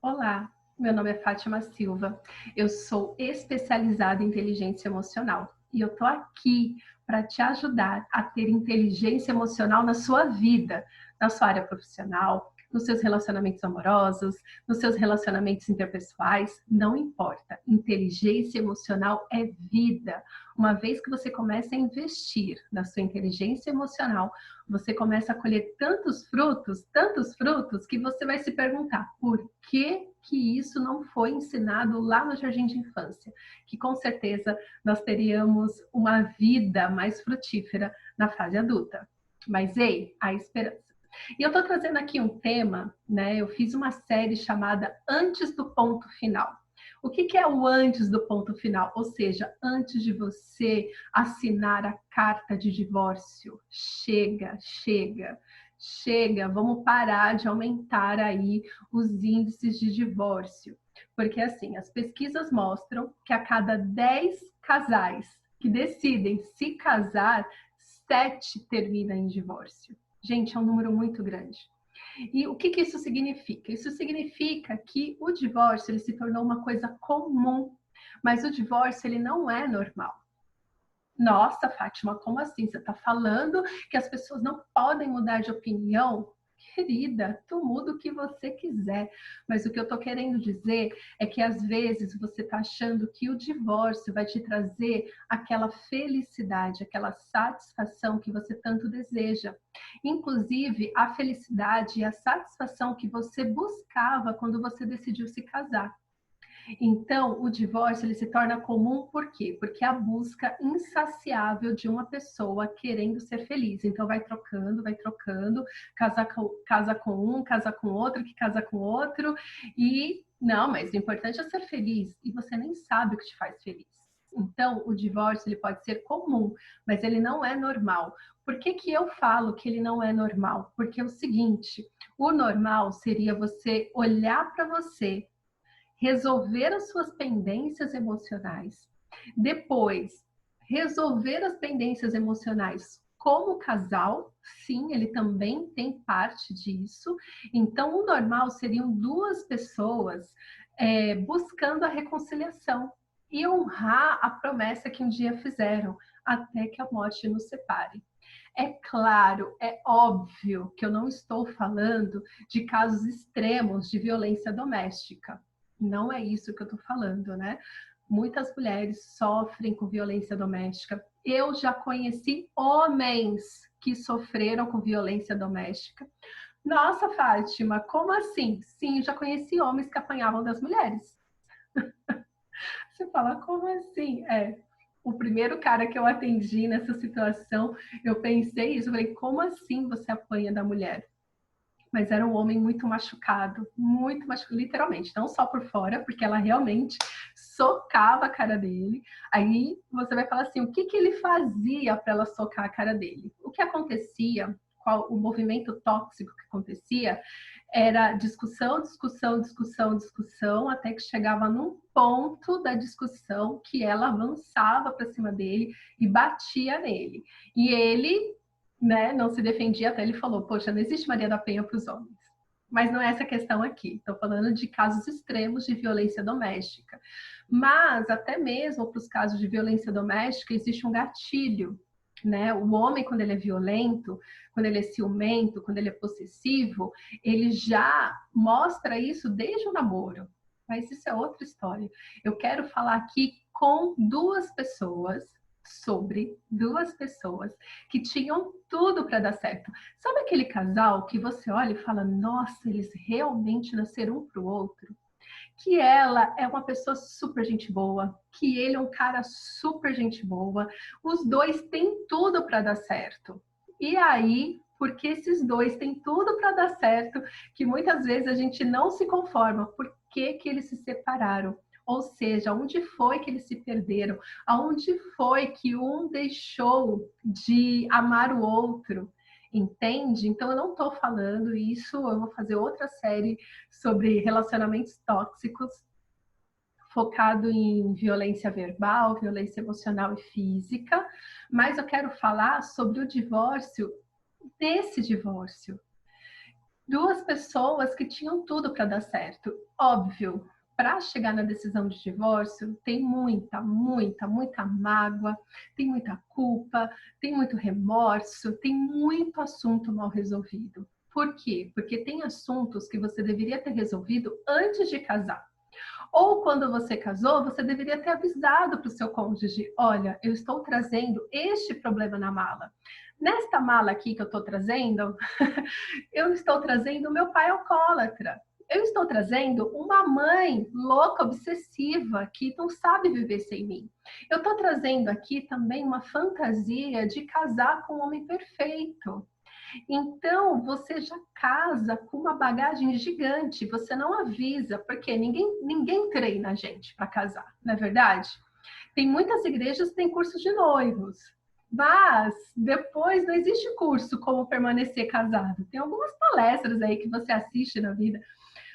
Olá, meu nome é Fátima Silva, eu sou especializada em inteligência emocional e eu tô aqui para te ajudar a ter inteligência emocional na sua vida, na sua área profissional, nos seus relacionamentos amorosos, nos seus relacionamentos interpessoais, não importa. Inteligência emocional é vida. Uma vez que você começa a investir na sua inteligência emocional, você começa a colher tantos frutos, que você vai se perguntar por que isso não foi ensinado lá no jardim de infância, que com certeza nós teríamos uma vida mais frutífera na fase adulta. Mas ei, há esperança. E eu estou trazendo aqui um tema, né? Eu fiz uma série chamada Antes do Ponto Final. O que é o antes do ponto final? Ou seja, antes de você assinar a carta de divórcio. Chega, chega, chega. Vamos parar de aumentar aí os índices de divórcio. Porque assim, as pesquisas mostram que a cada 10 casais que decidem se casar, 7 terminam em divórcio. Gente, é um número muito grande. E o que isso significa? Isso significa que o divórcio ele se tornou uma coisa comum, mas o divórcio ele não é normal. Nossa, Fátima, como assim? Você está falando que as pessoas não podem mudar de opinião? Querida, tu muda o que você quiser, mas o que eu estou querendo dizer é que às vezes você está achando que o divórcio vai te trazer aquela felicidade, aquela satisfação que você tanto deseja. Inclusive, a felicidade e a satisfação que você buscava quando você decidiu se casar. Então, o divórcio ele se torna comum por quê? Porque é a busca insaciável de uma pessoa querendo ser feliz. Então, vai trocando, casa com um, casa com outro, que casa com outro. E, não, mas o importante é ser feliz. E você nem sabe o que te faz feliz. Então, o divórcio ele pode ser comum, mas ele não é normal. Por que eu falo que ele não é normal? Porque é o seguinte, o normal seria você olhar para você, resolver as suas pendências emocionais, depois resolver as pendências emocionais como casal, sim, ele também tem parte disso. Então, o normal seriam duas pessoas buscando a reconciliação e honrar a promessa que um dia fizeram, até que a morte nos separe. É claro, é óbvio que eu não estou falando de casos extremos de violência doméstica. Não é isso que eu estou falando, né? Muitas mulheres sofrem com violência doméstica. Eu já conheci homens que sofreram com violência doméstica. Nossa, Fátima, como assim? Sim, já conheci homens que apanhavam das mulheres. Você fala, como assim? O primeiro cara que eu atendi nessa situação, eu pensei isso, eu falei, como assim você apanha da mulher? Mas era um homem muito machucado, literalmente, não só por fora, porque ela realmente socava a cara dele. Aí você vai falar assim, o que ele fazia para ela socar a cara dele? O que acontecia, o movimento tóxico que acontecia, era discussão, discussão, discussão, discussão, até que chegava num ponto da discussão que ela avançava para cima dele e batia nele. E ele, né, não se defendia, até ele falou, poxa, não existe Maria da Penha para os homens. Mas não é essa a questão aqui. Estou falando de casos extremos de violência doméstica. Mas até mesmo para os casos de violência doméstica existe um gatilho, né? O homem, quando ele é violento, quando ele é ciumento, quando ele é possessivo, ele já mostra isso desde o namoro. Mas isso é outra história. Eu quero falar aqui com sobre duas pessoas que tinham tudo para dar certo. Sabe aquele casal que você olha e fala, nossa, eles realmente nasceram um para o outro? Que ela é uma pessoa super gente boa, que ele é um cara super gente boa, os dois têm tudo para dar certo. E aí, porque esses dois têm tudo para dar certo, que muitas vezes a gente não se conforma, por que eles se separaram? Ou seja, onde foi que eles se perderam? Aonde foi que um deixou de amar o outro? Entende? Então, eu não estou falando isso, eu vou fazer outra série sobre relacionamentos tóxicos, focado em violência verbal, violência emocional e física, mas eu quero falar sobre o divórcio, desse divórcio. duas pessoas que tinham tudo para dar certo. Óbvio, para chegar na decisão de divórcio, tem muita, muita, muita mágoa, tem muita culpa, tem muito remorso, tem muito assunto mal resolvido. Por quê? Porque tem assuntos que você deveria ter resolvido antes de casar. Ou quando você casou, você deveria ter avisado para o seu cônjuge: olha, eu estou trazendo este problema na mala. Nesta mala aqui que eu estou trazendo, eu estou trazendo meu pai alcoólatra. Eu estou trazendo uma mãe louca, obsessiva, que não sabe viver sem mim. Eu estou trazendo aqui também uma fantasia de casar com um homem perfeito. Então, você já casa com uma bagagem gigante, você não avisa, porque ninguém treina a gente para casar, não é verdade? Tem muitas igrejas que têm cursos de noivos, mas depois não existe curso como permanecer casado. Tem algumas palestras aí que você assiste na vida,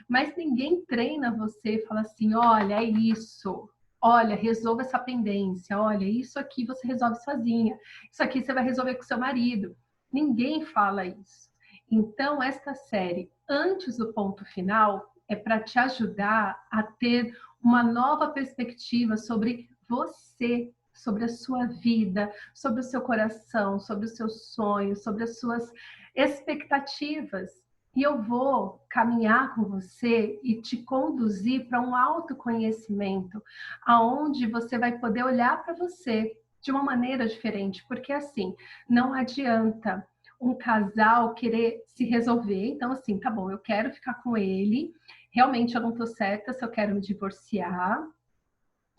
mas ninguém treina você e fala assim: olha, é isso. Olha, resolva essa pendência. Olha, isso aqui você resolve sozinha. Isso aqui você vai resolver com seu marido. Ninguém fala isso. Então, esta série, antes do ponto final, é para te ajudar a ter uma nova perspectiva sobre você, sobre a sua vida, sobre o seu coração, sobre os seus sonhos, sobre as suas expectativas. E eu vou caminhar com você e te conduzir para um autoconhecimento, aonde você vai poder olhar para você de uma maneira diferente, porque assim, não adianta um casal querer se resolver. Então assim, tá bom, eu quero ficar com ele, realmente eu não tô certa se eu quero me divorciar.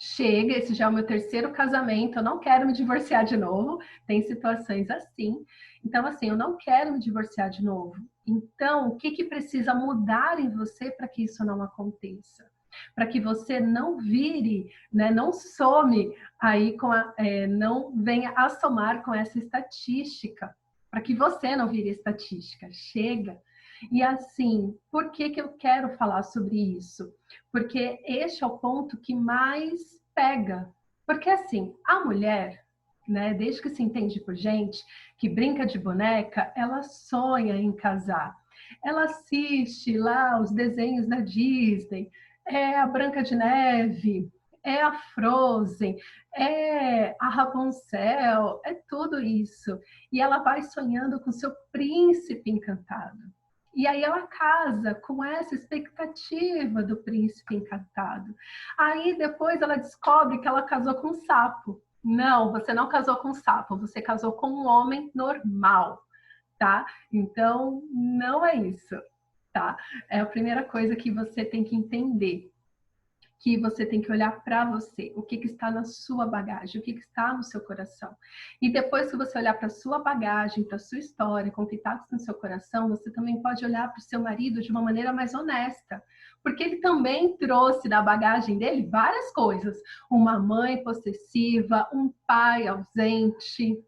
Chega, esse já é o meu terceiro casamento, eu não quero me divorciar de novo. Tem situações assim. Então, assim, eu não quero me divorciar de novo. Então, o que precisa mudar em você para que isso não aconteça? Para que você não vire, né, não some aí não venha a somar com essa estatística. Para que você não vire estatística. Chega. E assim, por que eu quero falar sobre isso? Porque este é o ponto que mais pega. Porque assim, a mulher, né, desde que se entende por gente, que brinca de boneca, ela sonha em casar. Ela assiste lá os desenhos da Disney, é a Branca de Neve, é a Frozen, é a Rapunzel, é tudo isso. E ela vai sonhando com seu príncipe encantado. E aí ela casa com essa expectativa do príncipe encantado. Aí depois ela descobre que ela casou com um sapo. Não, você não casou com um sapo, você casou com um homem normal, tá? Então, não é isso, tá? É a primeira coisa que você tem que entender, que você tem que olhar para você, o que está na sua bagagem, o que está no seu coração. E depois que você olhar para a sua bagagem, para a sua história, com o que está no seu coração, você também pode olhar para o seu marido de uma maneira mais honesta, porque ele também trouxe da bagagem dele várias coisas. Uma mãe possessiva, um pai ausente,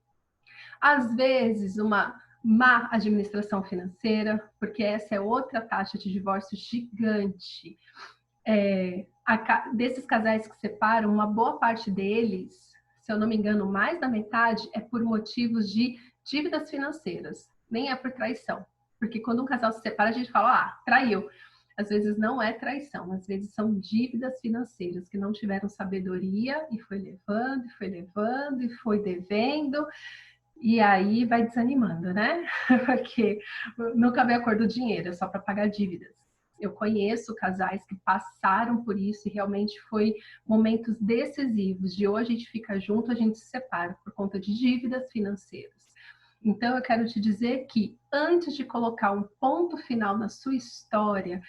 às vezes uma má administração financeira, porque essa é outra taxa de divórcio gigante. Desses casais que separam, uma boa parte deles, se eu não me engano, mais da metade, é por motivos de dívidas financeiras, nem é por traição. Porque quando um casal se separa, a gente fala: ah, traiu. Às vezes não é traição, às vezes são dívidas financeiras que não tiveram sabedoria e foi levando, e foi levando, e foi devendo, e aí vai desanimando, né? Porque nunca vem a cor do dinheiro, é só para pagar dívidas. Eu conheço casais que passaram por isso e realmente foi momentos decisivos. De hoje a gente fica junto, a gente se separa por conta de dívidas financeiras. Então eu quero te dizer que antes de colocar um ponto final na sua história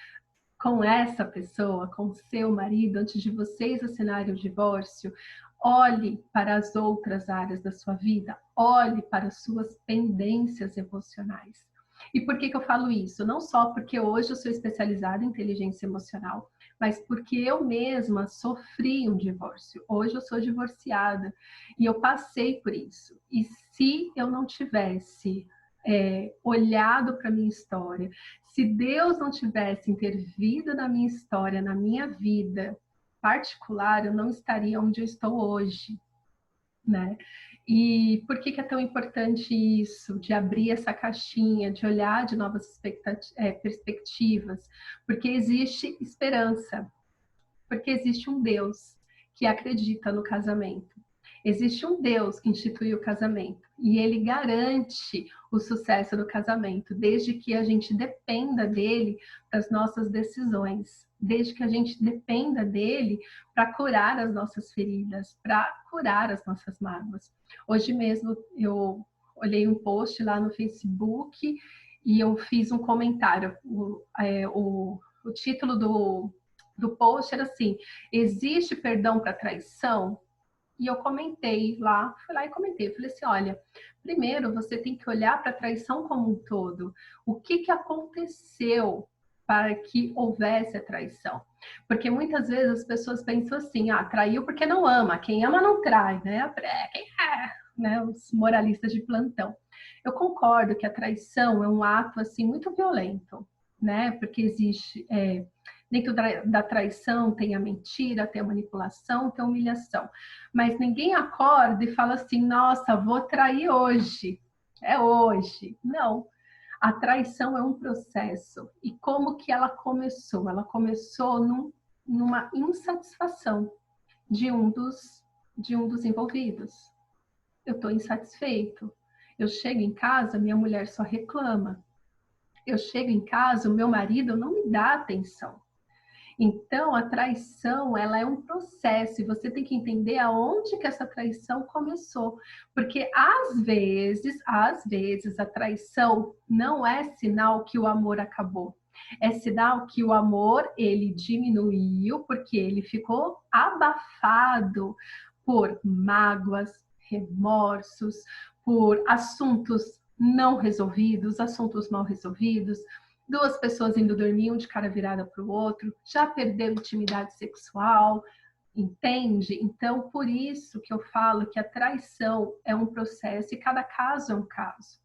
com essa pessoa, com seu marido, antes de vocês assinarem o divórcio, olhe para as outras áreas da sua vida, olhe para as suas pendências emocionais. E por que eu falo isso? Não só porque hoje eu sou especializada em inteligência emocional, mas porque eu mesma sofri um divórcio. Hoje eu sou divorciada e eu passei por isso. E se eu não tivesse olhado para a minha história, se Deus não tivesse intervido na minha história, na minha vida particular, eu não estaria onde eu estou hoje, né? E por que é tão importante isso, de abrir essa caixinha, de olhar de novas perspectivas? Porque existe esperança, porque existe um Deus que acredita no casamento. Existe um Deus que instituiu o casamento e ele garante o sucesso do casamento, desde que a gente dependa dele das nossas decisões, desde que a gente dependa dele para curar as nossas feridas, para curar as nossas mágoas. Hoje mesmo eu olhei um post lá no Facebook e eu fiz um comentário. O título do post era assim: existe perdão para traição? E eu comentei lá, fui lá e comentei, falei assim, olha, primeiro você tem que olhar para a traição como um todo. O que aconteceu para que houvesse a traição? Porque muitas vezes as pessoas pensam assim, traiu porque não ama, quem ama não trai, né? Quem é, né? Os moralistas de plantão. Eu concordo que a traição é um ato assim muito violento, né? Porque existe dentro da traição tem a mentira, tem a manipulação, tem a humilhação. Mas ninguém acorda e fala assim, nossa, vou trair hoje. É hoje. Não. A traição é um processo. E como que ela começou? Ela começou numa insatisfação de um dos envolvidos. Eu estou insatisfeito. Eu chego em casa, minha mulher só reclama. Eu chego em casa, o meu marido não me dá atenção. Então, a traição, ela é um processo e você tem que entender aonde que essa traição começou. Porque, às vezes, a traição não é sinal que o amor acabou. É sinal que o amor, ele diminuiu porque ele ficou abafado por mágoas, remorsos, por assuntos não resolvidos, assuntos mal resolvidos, duas pessoas indo dormir, um de cara virada para o outro, já perdeu intimidade sexual, entende? Então, por isso que eu falo que a traição é um processo e cada caso é um caso,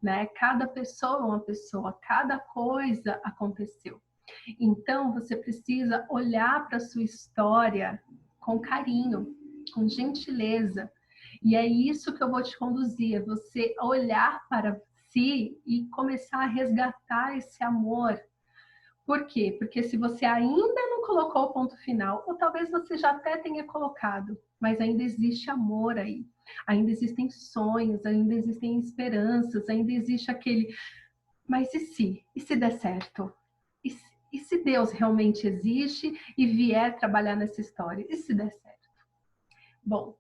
né? Cada pessoa é uma pessoa, cada coisa aconteceu. Então, você precisa olhar para a sua história com carinho, com gentileza. E é isso que eu vou te conduzir, é você olhar para si e começar a resgatar esse amor. Por quê? Porque se você ainda não colocou o ponto final, ou talvez você já até tenha colocado, mas ainda existe amor aí. Ainda existem sonhos, ainda existem esperanças, ainda existe aquele... Mas e se? E se der certo? E se Deus realmente existe e vier trabalhar nessa história? E se der certo? Bom,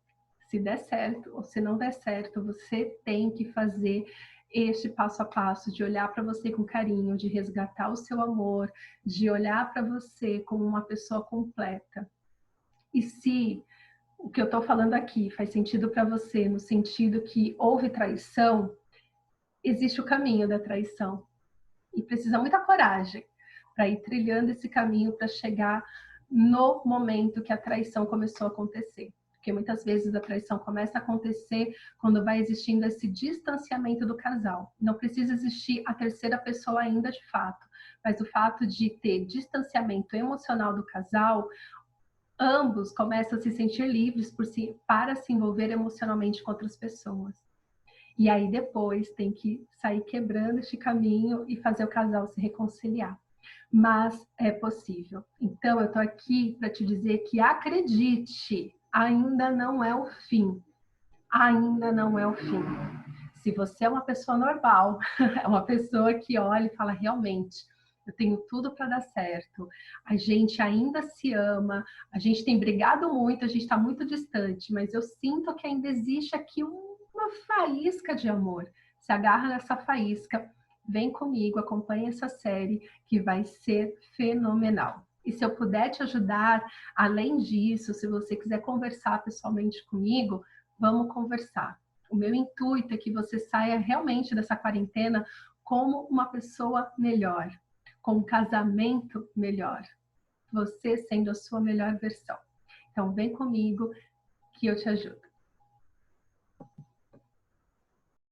se der certo ou se não der certo, você tem que fazer este passo a passo de olhar para você com carinho, de resgatar o seu amor, de olhar para você como uma pessoa completa. E se o que eu estou falando aqui faz sentido para você, no sentido que houve traição, existe o caminho da traição. E precisa muita coragem para ir trilhando esse caminho para chegar no momento que a traição começou a acontecer. Porque muitas vezes a traição começa a acontecer quando vai existindo esse distanciamento do casal. Não precisa existir a terceira pessoa ainda de fato, mas o fato de ter distanciamento emocional do casal, ambos começam a se sentir livres para se envolver emocionalmente com outras pessoas. E aí depois tem que sair quebrando este caminho e fazer o casal se reconciliar. Mas é possível. Então eu tô aqui para te dizer que acredite, ainda não é o fim. Ainda não é o fim. Se você é uma pessoa normal, é uma pessoa que olha e fala realmente, eu tenho tudo para dar certo, a gente ainda se ama, a gente tem brigado muito, a gente está muito distante, mas eu sinto que ainda existe aqui uma faísca de amor. Se agarra nessa faísca, vem comigo, acompanha essa série que vai ser fenomenal. E se eu puder te ajudar, além disso, se você quiser conversar pessoalmente comigo, vamos conversar. O meu intuito é que você saia realmente dessa quarentena como uma pessoa melhor, com um casamento melhor, você sendo a sua melhor versão. Então, vem comigo que eu te ajudo.